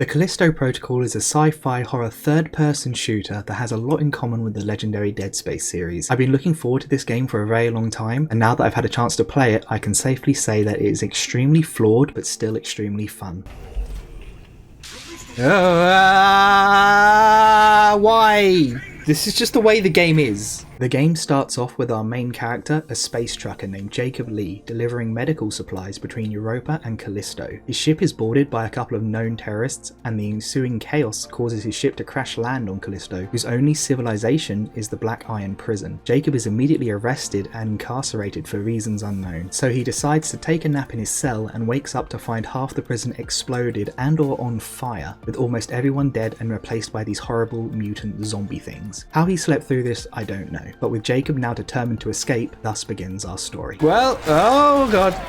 The Callisto Protocol is a sci-fi horror third-person shooter that has a lot in common with the legendary Dead Space series. I've been looking forward to this game for a very long time, and now that I've had a chance to play it, I can safely say that it is extremely flawed, but still extremely fun. Why? This is just the way the game is. The game starts off with our main character, a space trucker named Jacob Lee, delivering medical supplies between Europa and Callisto. His ship is boarded by a couple of known terrorists, and the ensuing chaos causes his ship to crash land on Callisto, whose only civilization is the Black Iron Prison. Jacob is immediately arrested and incarcerated for reasons unknown, so he decides to take a nap in his cell and wakes up to find half the prison exploded and or on fire, with almost everyone dead and replaced by these horrible mutant zombie things. How he slept through this, I don't know. But with Jacob now determined to escape, thus begins our story. Well, oh god.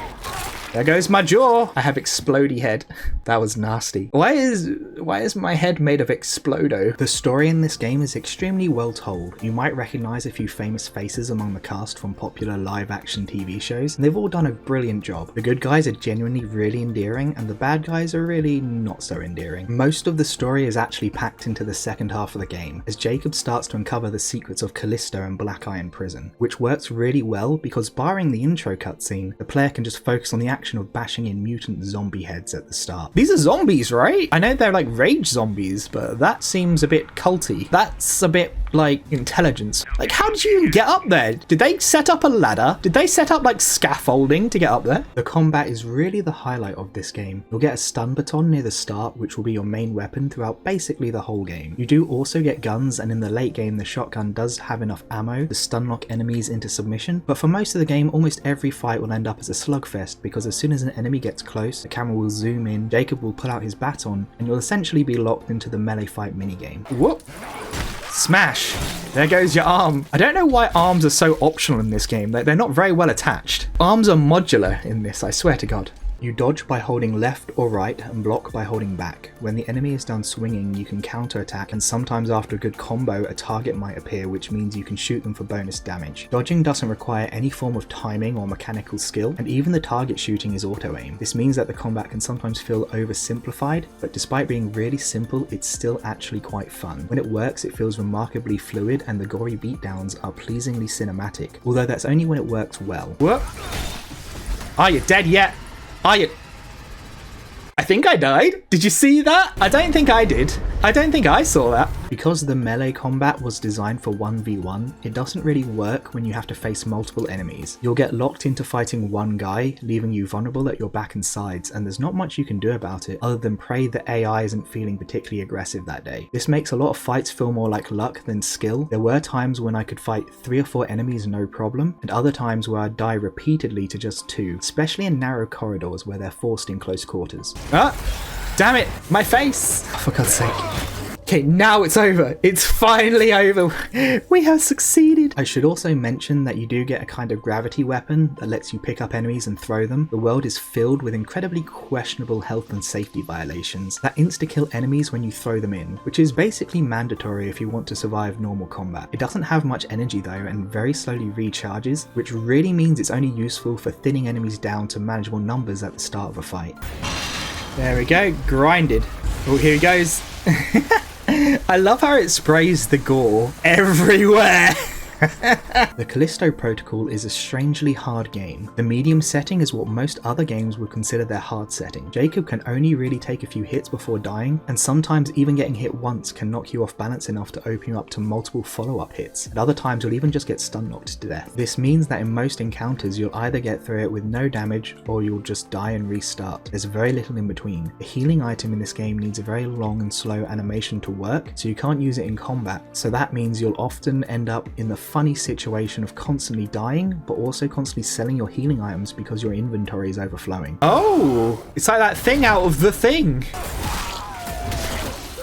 There goes my jaw. I have explodey head. That was nasty. Why is my head made of Explodo? The story in this game is extremely well told. You might recognize a few famous faces among the cast from popular live action TV shows, and they've all done a brilliant job. The good guys are genuinely really endearing, and the bad guys are really not so endearing. Most of the story is actually packed into the second half of the game, as Jacob starts to uncover the secrets of Callisto and Black Iron Prison, which works really well because barring the intro cutscene, the player can just focus on the action of bashing in mutant zombie heads at the start. These are zombies, right? I know they're like rage zombies, but that seems a bit culty. That's a bit like intelligence. Like, how did you even get up there? Did they set up a ladder? Did they set up like scaffolding to get up there? The combat is really the highlight of this game. You'll get a stun baton near the start, which will be your main weapon throughout basically the whole game. You do also get guns, and in the late game the shotgun does have enough ammo to stun lock enemies into submission, but for most of the game almost every fight will end up as a slugfest, because as soon as an enemy gets close, the camera will zoom in, Jacob will pull out his baton, and you'll essentially be locked into the melee fight minigame. Whoop! Smash! There goes your arm. I don't know why arms are so optional in this game. They're not very well attached. Arms are modular in this, I swear to God. You dodge by holding left or right and block by holding back. When the enemy is done swinging, you can counterattack, and sometimes after a good combo, a target might appear, which means you can shoot them for bonus damage. Dodging doesn't require any form of timing or mechanical skill, and even the target shooting is auto-aim. This means that the combat can sometimes feel oversimplified, but despite being really simple, it's still actually quite fun. When it works, it feels remarkably fluid, and the gory beatdowns are pleasingly cinematic, although that's only when it works well. Whoop! Are you dead yet? Are you? I think I died. Did you see that? I don't think I did. I don't think I saw that. Because the melee combat was designed for 1v1, it doesn't really work when you have to face multiple enemies. You'll get locked into fighting one guy, leaving you vulnerable at your back and sides, and there's not much you can do about it other than pray the AI isn't feeling particularly aggressive that day. This makes a lot of fights feel more like luck than skill. There were times when I could fight 3 or 4 enemies no problem, and other times where I'd die repeatedly to just 2, especially in narrow corridors where they're forced in close quarters. Ah! Damn it! My face! Oh, for God's sake. Okay, now it's over. It's finally over. We have succeeded. I should also mention that you do get a kind of gravity weapon that lets you pick up enemies and throw them. The world is filled with incredibly questionable health and safety violations that insta-kill enemies when you throw them in, which is basically mandatory if you want to survive normal combat. It doesn't have much energy though, and very slowly recharges, which really means it's only useful for thinning enemies down to manageable numbers at the start of a fight. There we go, grinded. Oh, here he goes. I love how it sprays the gore everywhere. The Callisto Protocol is a strangely hard game. The medium setting is what most other games would consider their hard setting. Jacob can only really take a few hits before dying, and sometimes even getting hit once can knock you off balance enough to open you up to multiple follow-up hits. At other times you'll even just get stun knocked to death. This means that in most encounters you'll either get through it with no damage or you'll just die and restart. There's very little in between. The healing item in this game needs a very long and slow animation to work, so you can't use it in combat, so that means you'll often end up in the funny situation of constantly dying, but also constantly selling your healing items because your inventory is overflowing. Oh, it's like that thing out of The Thing.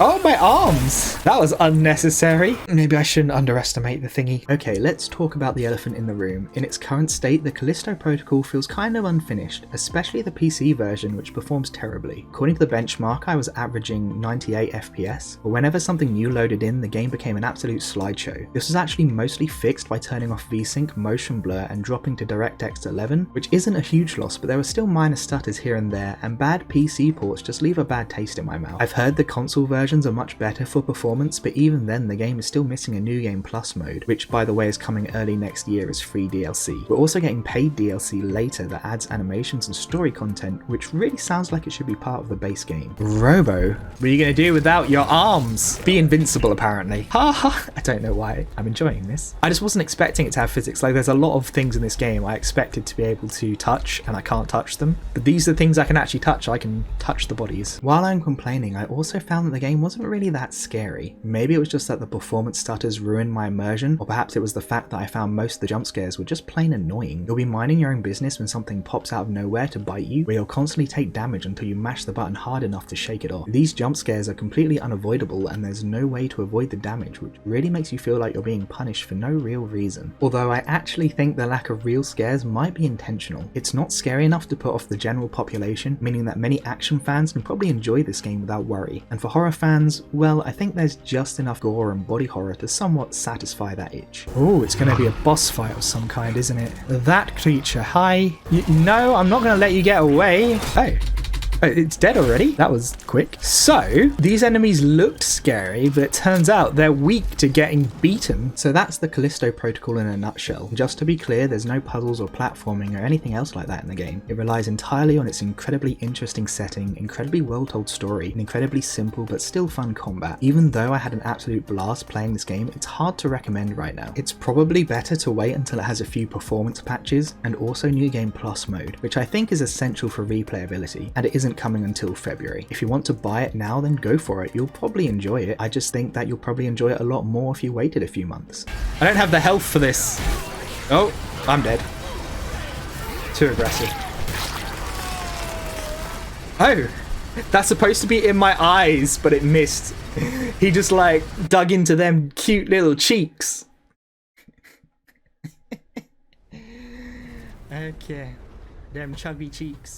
Oh, my arms! That was unnecessary. Maybe I shouldn't underestimate the thingy. Okay, let's talk about the elephant in the room. In its current state, the Callisto protocol feels kind of unfinished, especially the PC version, which performs terribly. According to the benchmark, I was averaging 98 FPS, but whenever something new loaded in, the game became an absolute slideshow. This was actually mostly fixed by turning off VSync, motion blur, and dropping to DirectX 11, which isn't a huge loss, but there were still minor stutters here and there, and bad PC ports just leave a bad taste in my mouth. I've heard the console versions are much better for performance, but even then the game is still missing a New Game Plus mode, which by the way is coming early next year as free DLC. We're also getting paid DLC later that adds animations and story content, which really sounds like it should be part of the base game. Robo, what are you gonna do without your arms? Be invincible apparently. Haha, I don't know why I'm enjoying this. I just wasn't expecting it to have physics. Like there's a lot of things in this game I expected to be able to touch and I can't touch them, but these are the things I can actually touch. I can touch the bodies. While I'm complaining, I also found that the game wasn't really that scary. Maybe it was just that the performance stutters ruined my immersion, or perhaps it was the fact that I found most of the jump scares were just plain annoying. You'll be minding your own business when something pops out of nowhere to bite you, where you'll constantly take damage until you mash the button hard enough to shake it off. These jump scares are completely unavoidable and there's no way to avoid the damage, which really makes you feel like you're being punished for no real reason. Although I actually think the lack of real scares might be intentional. It's not scary enough to put off the general population, meaning that many action fans can probably enjoy this game without worry. And for horror fans, well, I think there's just enough gore and body horror to somewhat satisfy that itch. Oh, it's gonna be a boss fight of some kind, isn't it? That creature, hi. No, I'm not gonna let you get away. Oh. It's dead already? That was quick. So, these enemies looked scary, but it turns out they're weak to getting beaten. So that's the Callisto protocol in a nutshell. Just to be clear, there's no puzzles or platforming or anything else like that in the game. It relies entirely on its incredibly interesting setting, incredibly well-told story, and incredibly simple but still fun combat. Even though I had an absolute blast playing this game, it's hard to recommend right now. It's probably better to wait until it has a few performance patches and also New Game Plus mode, which I think is essential for replayability, and it isn't coming until February. If you want to buy it now, then go for it. You'll probably enjoy it. I just think that you'll probably enjoy it a lot more if you waited a few months. I don't have the health for this. Oh, I'm dead. Too aggressive. Oh, that's supposed to be in my eyes, but it missed. He just like dug into them cute little cheeks. Okay, them chubby cheeks.